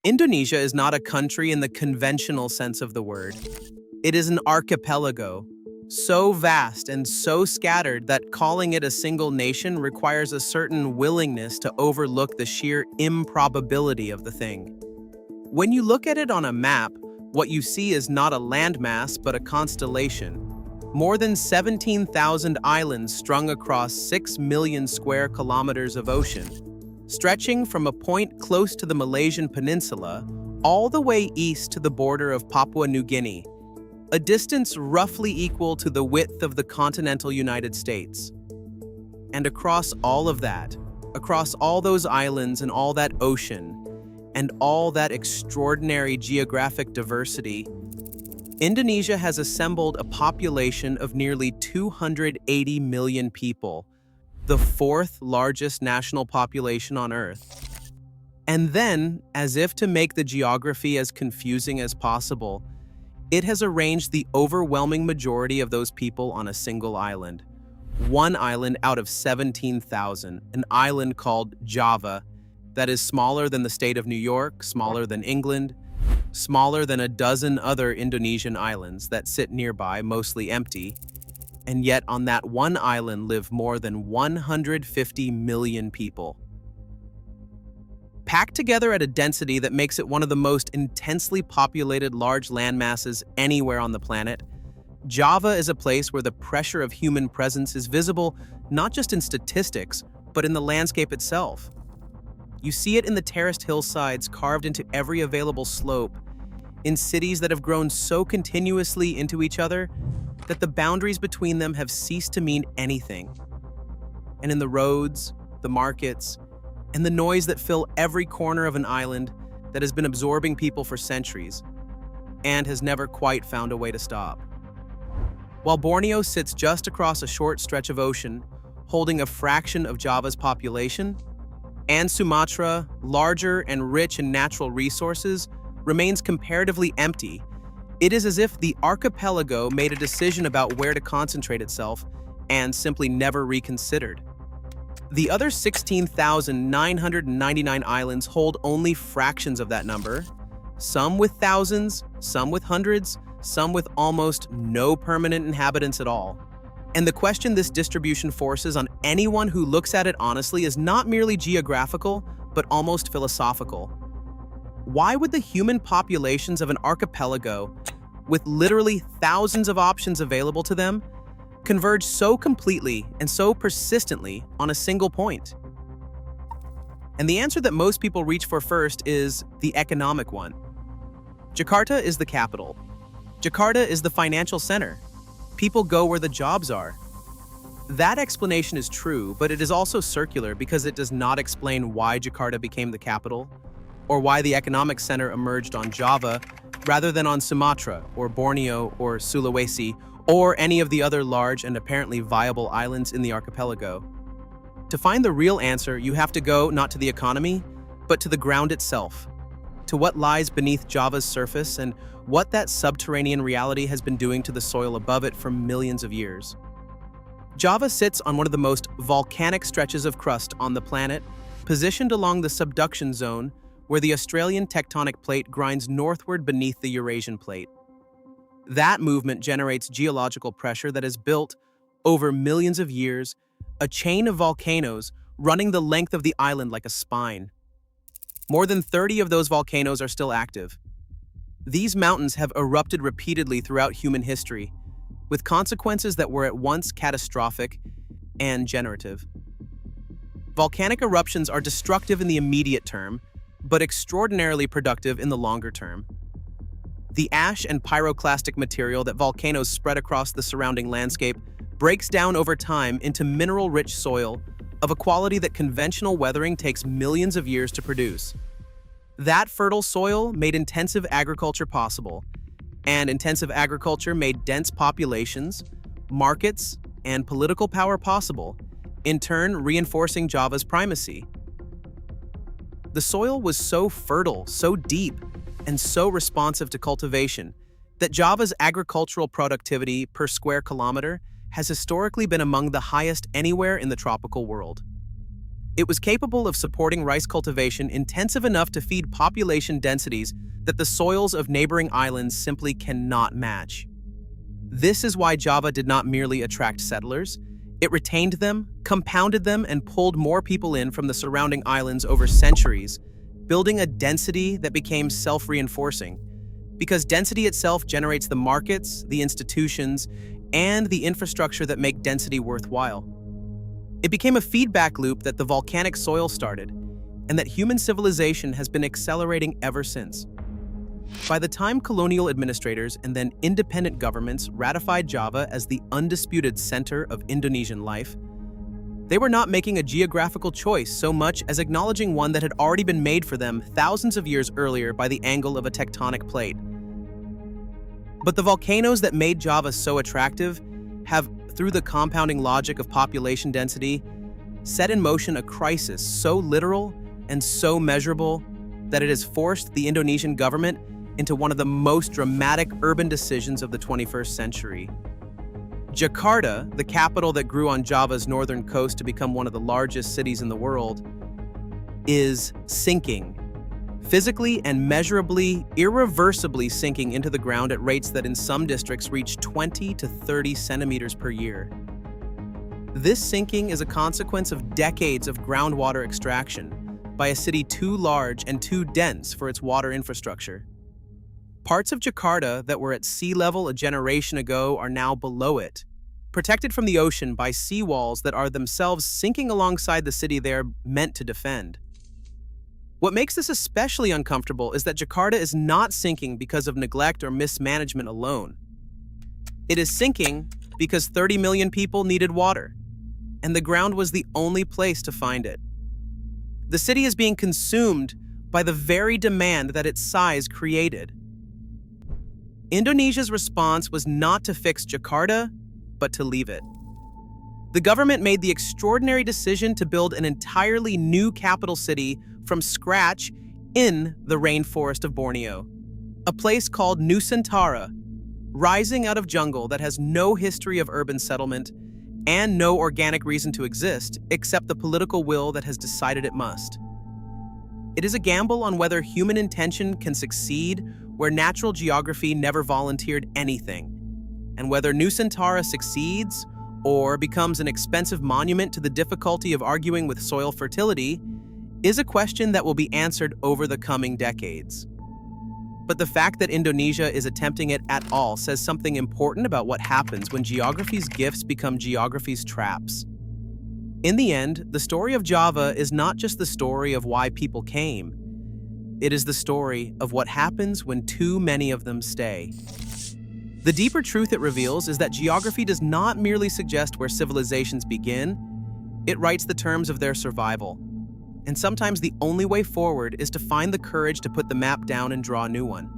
Indonesia is not a country in the conventional sense of the word. It is an archipelago, so vast and so scattered that calling it a single nation requires a certain willingness to overlook the sheer improbability of the thing. When you look at it on a map, what you see is not a landmass but a constellation. More than 17,000 islands strung across 6 million square kilometers of ocean, stretching from a point close to the Malaysian peninsula all the way east to the border of Papua New Guinea, a distance roughly equal to the width of the continental United States. And across all of that, across all those islands and all that ocean, and all that extraordinary geographic diversity, Indonesia has assembled a population of nearly 280 million people, the fourth largest national population on Earth. And then, as if to make the geography as confusing as possible, it has arranged the overwhelming majority of those people on a single island. One island out of 17,000, an island called Java, that is smaller than the state of New York, smaller than England, smaller than a dozen other Indonesian islands that sit nearby, mostly empty, and yet on that one island live more than 150 million people. Packed together at a density that makes it one of the most intensely populated large landmasses anywhere on the planet, Java is a place where the pressure of human presence is visible not just in statistics, but in the landscape itself. You see it in the terraced hillsides carved into every available slope, in cities that have grown so continuously into each other that the boundaries between them have ceased to mean anything. And in the roads, the markets, and the noise that fill every corner of an island that has been absorbing people for centuries and has never quite found a way to stop. While Borneo sits just across a short stretch of ocean, holding a fraction of Java's population, and Sumatra, larger and rich in natural resources, remains comparatively empty, it is as if the archipelago made a decision about where to concentrate itself and simply never reconsidered. The other 16,999 islands hold only fractions of that number, some with thousands, some with hundreds, some with almost no permanent inhabitants at all. And the question this distribution forces on anyone who looks at it honestly is not merely geographical, but almost philosophical. Why would the human populations of an archipelago, with literally thousands of options available to them, converge so completely and so persistently on a single point? And the answer that most people reach for first is the economic one. Jakarta is the capital. Jakarta is the financial center. People go where the jobs are. That explanation is true, but it is also circular because it does not explain why Jakarta became the capital, or why the economic center emerged on Java rather than on Sumatra or Borneo or Sulawesi or any of the other large and apparently viable islands in the archipelago. To find the real answer, you have to go not to the economy, but to the ground itself, to what lies beneath Java's surface and what that subterranean reality has been doing to the soil above it for millions of years. Java sits on one of the most volcanic stretches of crust on the planet, positioned along the subduction zone where the Australian tectonic plate grinds northward beneath the Eurasian plate. That movement generates geological pressure that has built, over millions of years, a chain of volcanoes running the length of the island like a spine. More than 30 of those volcanoes are still active. These mountains have erupted repeatedly throughout human history, with consequences that were at once catastrophic and generative. Volcanic eruptions are destructive in the immediate term, but extraordinarily productive in the longer term. The ash and pyroclastic material that volcanoes spread across the surrounding landscape breaks down over time into mineral-rich soil of a quality that conventional weathering takes millions of years to produce. That fertile soil made intensive agriculture possible, and intensive agriculture made dense populations, markets, and political power possible, in turn reinforcing Java's primacy. The soil was so fertile, so deep, and so responsive to cultivation that Java's agricultural productivity per square kilometer has historically been among the highest anywhere in the tropical world. It was capable of supporting rice cultivation intensive enough to feed population densities that the soils of neighboring islands simply cannot match. This is why Java did not merely attract settlers. It retained them, compounded them, and pulled more people in from the surrounding islands over centuries, building a density that became self-reinforcing. Because density itself generates the markets, the institutions, and the infrastructure that make density worthwhile. It became a feedback loop that the volcanic soil started, and that human civilization has been accelerating ever since. By the time colonial administrators and then independent governments ratified Java as the undisputed center of Indonesian life, they were not making a geographical choice so much as acknowledging one that had already been made for them thousands of years earlier by the angle of a tectonic plate. But the volcanoes that made Java so attractive have, through the compounding logic of population density, set in motion a crisis so literal and so measurable that it has forced the Indonesian government into one of the most dramatic urban decisions of the 21st century. Jakarta, the capital that grew on Java's northern coast to become one of the largest cities in the world, is sinking. Physically and measurably, irreversibly sinking into the ground at rates that in some districts reach 20 to 30 centimeters per year. This sinking is a consequence of decades of groundwater extraction by a city too large and too dense for its water infrastructure. Parts of Jakarta that were at sea level a generation ago are now below it, protected from the ocean by seawalls that are themselves sinking alongside the city they are meant to defend. What makes this especially uncomfortable is that Jakarta is not sinking because of neglect or mismanagement alone. It is sinking because 30 million people needed water, and the ground was the only place to find it. The city is being consumed by the very demand that its size created. Indonesia's response was not to fix Jakarta, but to leave it. The government made the extraordinary decision to build an entirely new capital city from scratch in the rainforest of Borneo, a place called Nusantara, rising out of jungle that has no history of urban settlement and no organic reason to exist except the political will that has decided it must. It is a gamble on whether human intention can succeed where natural geography never volunteered anything, and whether Nusantara succeeds or becomes an expensive monument to the difficulty of arguing with soil fertility is a question that will be answered over the coming decades. But the fact that Indonesia is attempting it at all says something important about what happens when geography's gifts become geography's traps. In the end, the story of Java is not just the story of why people came. It is the story of what happens when too many of them stay. The deeper truth it reveals is that geography does not merely suggest where civilizations begin, it writes the terms of their survival. And sometimes the only way forward is to find the courage to put the map down and draw a new one.